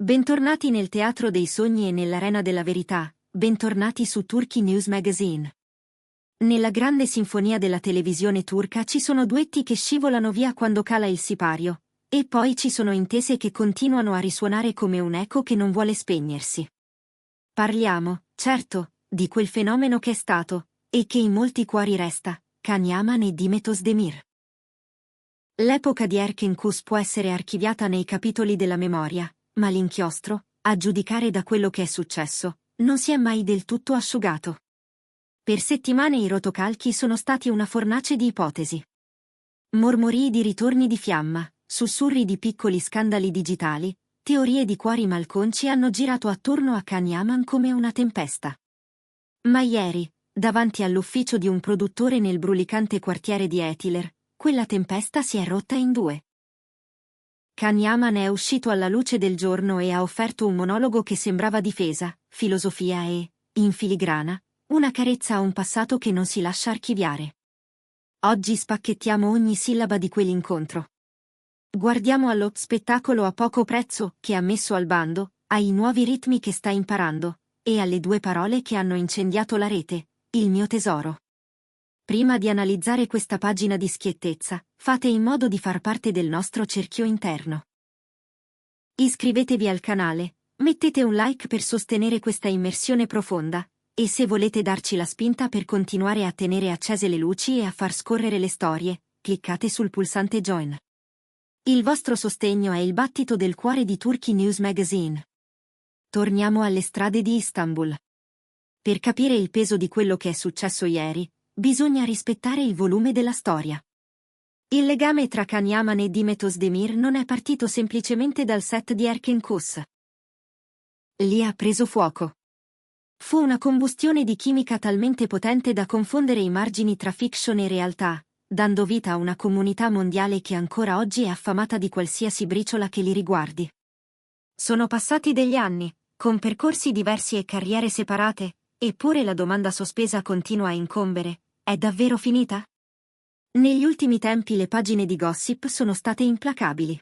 Bentornati nel teatro dei sogni e nell'arena della verità, bentornati su Turkey News Magazine. Nella grande sinfonia della televisione turca ci sono duetti che scivolano via quando cala il sipario, e poi ci sono intese che continuano a risuonare come un eco che non vuole spegnersi. Parliamo, certo, di quel fenomeno che è stato, e che in molti cuori resta, Can Yaman e Demet Özdemir. L'epoca di Erken Kus può essere archiviata nei capitoli della memoria, ma l'inchiostro, a giudicare da quello che è successo, non si è mai del tutto asciugato. Per settimane i rotocalchi sono stati una fornace di ipotesi. Mormorii di ritorni di fiamma, sussurri di piccoli scandali digitali, teorie di cuori malconci hanno girato attorno a Can Yaman come una tempesta. Ma ieri, davanti all'ufficio di un produttore nel brulicante quartiere di Etiler, quella tempesta si è rotta in due. Can Yaman è uscito alla luce del giorno e ha offerto un monologo che sembrava difesa, filosofia e, in filigrana, una carezza a un passato che non si lascia archiviare. Oggi spacchettiamo ogni sillaba di quell'incontro. Guardiamo allo spettacolo a poco prezzo che ha messo al bando, ai nuovi ritmi che sta imparando, e alle due parole che hanno incendiato la rete, il mio tesoro. Prima di analizzare questa pagina di schiettezza, fate in modo di far parte del nostro cerchio interno. Iscrivetevi al canale, mettete un like per sostenere questa immersione profonda, e se volete darci la spinta per continuare a tenere accese le luci e a far scorrere le storie, cliccate sul pulsante Join. Il vostro sostegno è il battito del cuore di Turkey News Magazine. Torniamo alle strade di Istanbul. Per capire il peso di quello che è successo ieri, bisogna rispettare il volume della storia. Il legame tra Can Yaman e Demet Özdemir non è partito semplicemente dal set di Erken Kus. Lì ha preso fuoco. Fu una combustione di chimica talmente potente da confondere i margini tra fiction e realtà, dando vita a una comunità mondiale che ancora oggi è affamata di qualsiasi briciola che li riguardi. Sono passati degli anni, con percorsi diversi e carriere separate, eppure la domanda sospesa continua a incombere: è davvero finita? Negli ultimi tempi le pagine di gossip sono state implacabili.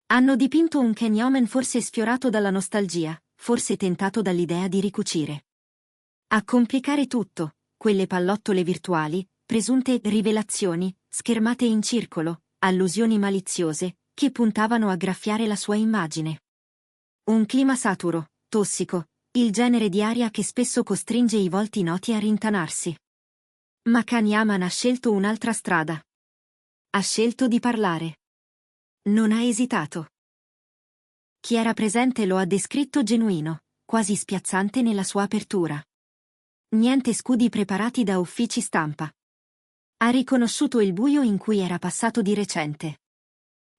Hanno dipinto un Can Yaman forse sfiorato dalla nostalgia, forse tentato dall'idea di ricucire. A complicare tutto, quelle pallottole virtuali, presunte rivelazioni, schermate in circolo, allusioni maliziose, che puntavano a graffiare la sua immagine. Un clima saturo, tossico, il genere di aria che spesso costringe i volti noti a rintanarsi. Ma Can Yaman ha scelto un'altra strada. Ha scelto di parlare. Non ha esitato. Chi era presente lo ha descritto genuino, quasi spiazzante nella sua apertura. Niente scudi preparati da uffici stampa. Ha riconosciuto il buio in cui era passato di recente.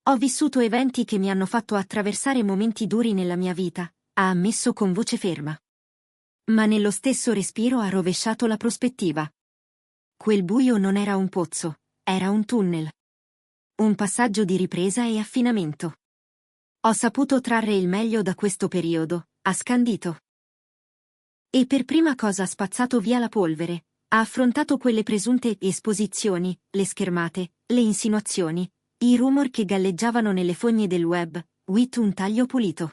Ho vissuto eventi che mi hanno fatto attraversare momenti duri nella mia vita, ha ammesso con voce ferma. Ma nello stesso respiro ha rovesciato la prospettiva. Quel buio non era un pozzo, era un tunnel. Un passaggio di ripresa e affinamento. Ho saputo trarre il meglio da questo periodo, ha scandito. E per prima cosa ha spazzato via la polvere, ha affrontato quelle presunte esposizioni, le schermate, le insinuazioni, i rumor che galleggiavano nelle fogne del web, with un taglio pulito.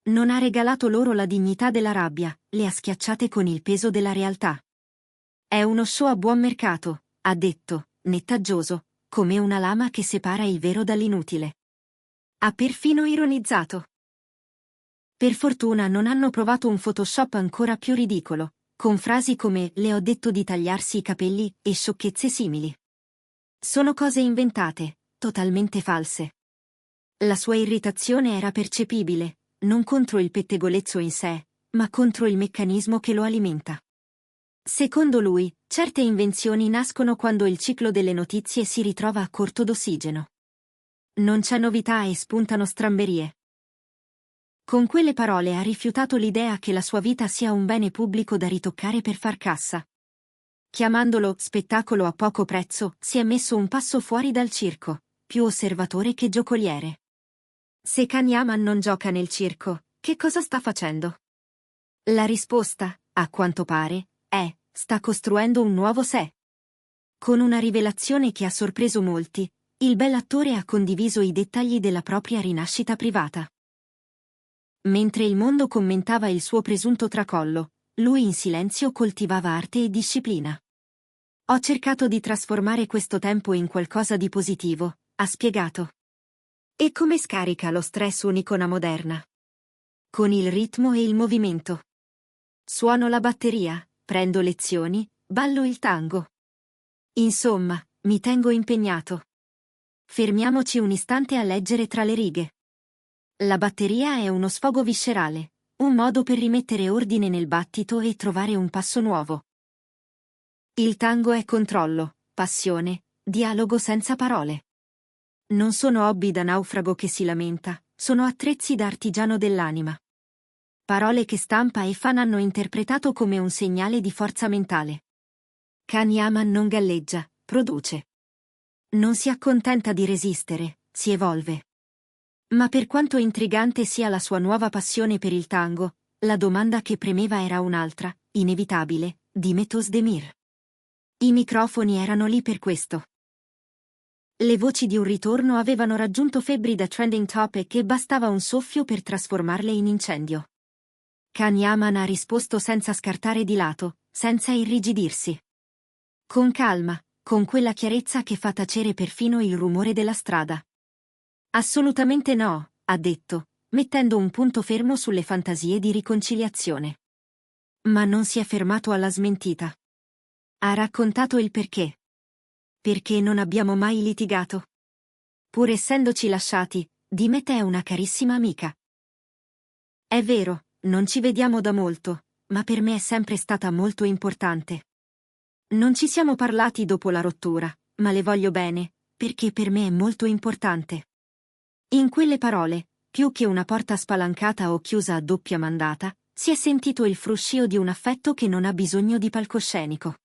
Non ha regalato loro la dignità della rabbia, le ha schiacciate con il peso della realtà. È uno show a buon mercato, ha detto, nettaggioso, come una lama che separa il vero dall'inutile. Ha perfino ironizzato. Per fortuna non hanno provato un Photoshop ancora più ridicolo, con frasi come «le ho detto di tagliarsi i capelli» e sciocchezze simili. Sono cose inventate, totalmente false. La sua irritazione era percepibile, non contro il pettegolezzo in sé, ma contro il meccanismo che lo alimenta. Secondo lui, certe invenzioni nascono quando il ciclo delle notizie si ritrova a corto d'ossigeno. Non c'è novità e spuntano stramberie. Con quelle parole ha rifiutato l'idea che la sua vita sia un bene pubblico da ritoccare per far cassa. Chiamandolo spettacolo a poco prezzo, si è messo un passo fuori dal circo, più osservatore che giocoliere. Se Can Yaman non gioca nel circo, che cosa sta facendo? La risposta, a quanto pare, è: sta costruendo un nuovo sé. Con una rivelazione che ha sorpreso molti, il bell'attore ha condiviso i dettagli della propria rinascita privata. Mentre il mondo commentava il suo presunto tracollo, lui in silenzio coltivava arte e disciplina. Ho cercato di trasformare questo tempo in qualcosa di positivo, ha spiegato. E come scarica lo stress un'icona moderna? Con il ritmo e il movimento. Suono la batteria, prendo lezioni, ballo il tango. Insomma, mi tengo impegnato. Fermiamoci un istante a leggere tra le righe. La batteria è uno sfogo viscerale, un modo per rimettere ordine nel battito e trovare un passo nuovo. Il tango è controllo, passione, dialogo senza parole. Non sono hobby da naufrago che si lamenta, sono attrezzi da artigiano dell'anima. Parole che stampa e fan hanno interpretato come un segnale di forza mentale. Can Yaman non galleggia, produce. Non si accontenta di resistere, si evolve. Ma per quanto intrigante sia la sua nuova passione per il tango, la domanda che premeva era un'altra, inevitabile, di Metos Demir. I microfoni erano lì per questo. Le voci di un ritorno avevano raggiunto febbri da trending topic e bastava un soffio per trasformarle in incendio. Can Yaman ha risposto senza scartare di lato, senza irrigidirsi. Con calma, con quella chiarezza che fa tacere perfino il rumore della strada. Assolutamente no, ha detto, mettendo un punto fermo sulle fantasie di riconciliazione. Ma non si è fermato alla smentita. Ha raccontato il perché. Perché non abbiamo mai litigato. Pur essendoci lasciati, Dimet è una carissima amica. È vero, non ci vediamo da molto, ma per me è sempre stata molto importante. Non ci siamo parlati dopo la rottura, ma le voglio bene, perché per me è molto importante. In quelle parole, più che una porta spalancata o chiusa a doppia mandata, si è sentito il fruscio di un affetto che non ha bisogno di palcoscenico.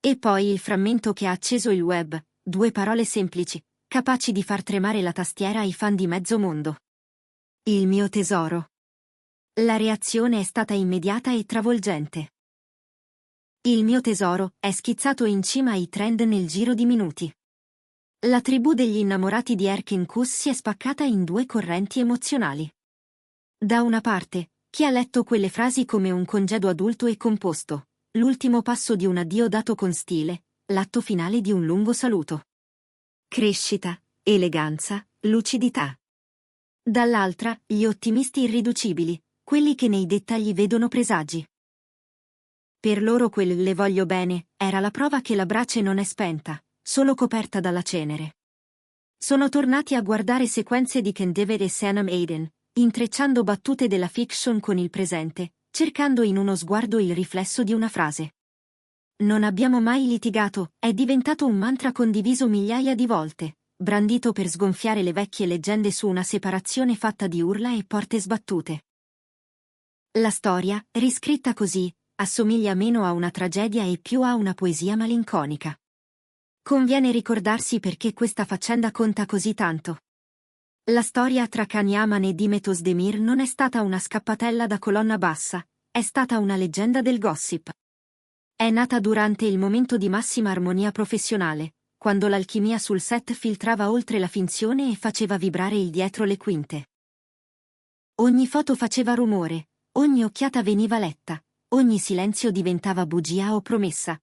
E poi il frammento che ha acceso il web, 2 parole semplici, capaci di far tremare la tastiera ai fan di mezzo mondo. Il mio tesoro. La reazione è stata immediata e travolgente. Il mio tesoro è schizzato in cima ai trend nel giro di minuti. La tribù degli innamorati di Erkin Kus si è spaccata in 2 correnti emozionali. Da una parte, chi ha letto quelle frasi come un congedo adulto e composto, l'ultimo passo di un addio dato con stile, l'atto finale di un lungo saluto. Crescita, eleganza, lucidità. Dall'altra, gli ottimisti irriducibili, quelli che nei dettagli vedono presagi. Per loro quel "le voglio bene" era la prova che la brace non è spenta, solo coperta dalla cenere. Sono tornati a guardare sequenze di Ken David e Sanam Aiden, intrecciando battute della fiction con il presente, cercando in uno sguardo il riflesso di una frase. Non abbiamo mai litigato è diventato un mantra condiviso migliaia di volte, brandito per sgonfiare le vecchie leggende su una separazione fatta di urla e porte sbattute. La storia, riscritta così, assomiglia meno a una tragedia e più a una poesia malinconica. Conviene ricordarsi perché questa faccenda conta così tanto. La storia tra Can Yaman e Dimet Özdemir non è stata una scappatella da colonna bassa, è stata una leggenda del gossip. È nata durante il momento di massima armonia professionale, quando l'alchimia sul set filtrava oltre la finzione e faceva vibrare il dietro le quinte. Ogni foto faceva rumore, ogni occhiata veniva letta, ogni silenzio diventava bugia o promessa.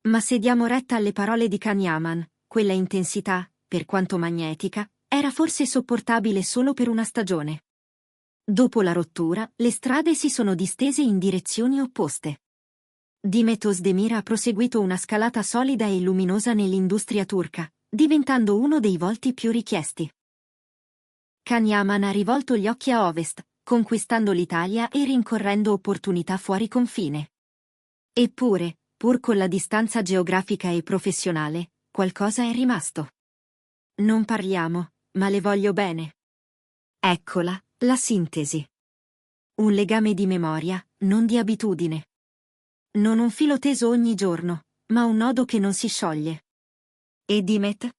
Ma se diamo retta alle parole di Can Yaman, quella intensità, per quanto magnetica, era forse sopportabile solo per una stagione. Dopo la rottura, le strade si sono distese in direzioni opposte. Dimet Özdemir ha proseguito una scalata solida e luminosa nell'industria turca, diventando uno dei volti più richiesti. Can Yaman ha rivolto gli occhi a ovest, conquistando l'Italia e rincorrendo opportunità fuori confine. Eppure, pur con la distanza geografica e professionale, qualcosa è rimasto. Non parliamo, ma le voglio bene. Eccola, la sintesi. Un legame di memoria, non di abitudine. Non un filo teso ogni giorno, ma un nodo che non si scioglie. E Dimet?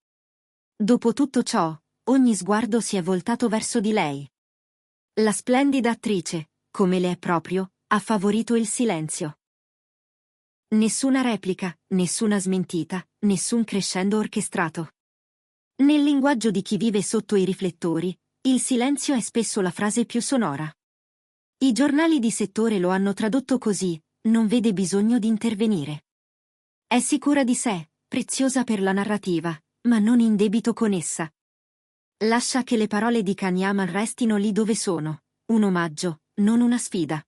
Dopo tutto ciò, ogni sguardo si è voltato verso di lei. La splendida attrice, come le è proprio, ha favorito il silenzio. Nessuna replica, nessuna smentita, nessun crescendo orchestrato. Nel linguaggio di chi vive sotto i riflettori, Il silenzio è spesso la frase più sonora. I giornali di settore lo hanno tradotto così: non vede bisogno di intervenire. È sicura di sé, preziosa per la narrativa, ma non in debito con essa. Lascia che le parole di Kanyaman restino lì dove sono, un omaggio, non una sfida.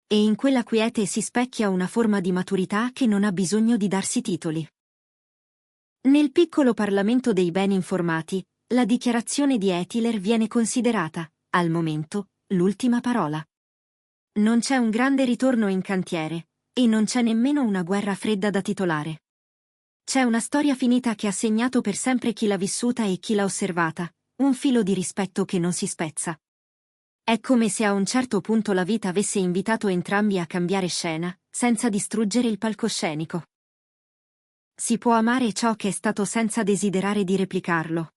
E in quella quiete si specchia una forma di maturità che non ha bisogno di darsi titoli. Nel piccolo Parlamento dei ben informati, la dichiarazione di Etiler viene considerata, al momento, l'ultima parola. Non c'è un grande ritorno in cantiere, e non c'è nemmeno una guerra fredda da titolare. C'è una storia finita che ha segnato per sempre chi l'ha vissuta e chi l'ha osservata, un filo di rispetto che non si spezza. È come se a un certo punto la vita avesse invitato entrambi a cambiare scena, senza distruggere il palcoscenico. Si può amare ciò che è stato senza desiderare di replicarlo.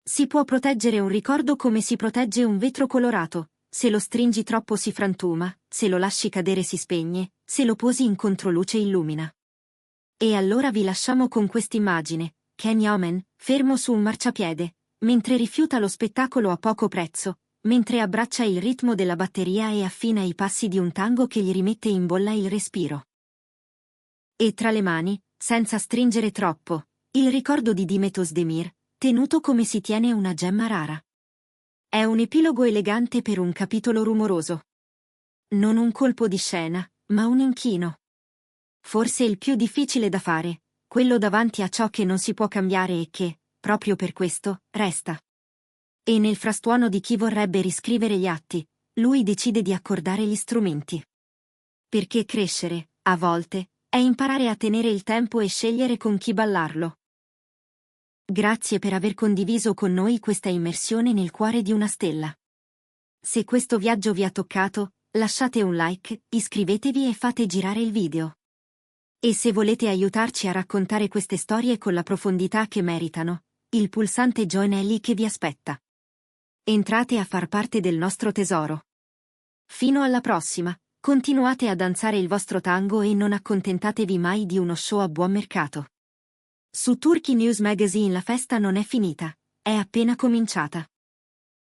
Si può proteggere un ricordo come si protegge un vetro colorato: se lo stringi troppo si frantuma, se lo lasci cadere si spegne, se lo posi in controluce illumina. E allora vi lasciamo con quest'immagine: Ken Yomen, fermo su un marciapiede, mentre rifiuta lo spettacolo a poco prezzo, mentre abbraccia il ritmo della batteria e affina i passi di un tango che gli rimette in bolla il respiro. E tra le mani, senza stringere troppo, il ricordo di Dimet Özdemir, tenuto come si tiene una gemma rara. È un epilogo elegante per un capitolo rumoroso. Non un colpo di scena, ma un inchino. Forse il più difficile da fare, quello davanti a ciò che non si può cambiare e che, proprio per questo, resta. E nel frastuono di chi vorrebbe riscrivere gli atti, lui decide di accordare gli strumenti. Perché crescere, a volte, è imparare a tenere il tempo e scegliere con chi ballarlo. Grazie per aver condiviso con noi questa immersione nel cuore di una stella. Se questo viaggio vi ha toccato, lasciate un like, iscrivetevi e fate girare il video. E se volete aiutarci a raccontare queste storie con la profondità che meritano, il pulsante Join è lì che vi aspetta. Entrate a far parte del nostro tesoro. Fino alla prossima, continuate a danzare il vostro tango e non accontentatevi mai di uno show a buon mercato. Su Turkey News Magazine la festa non è finita, è appena cominciata.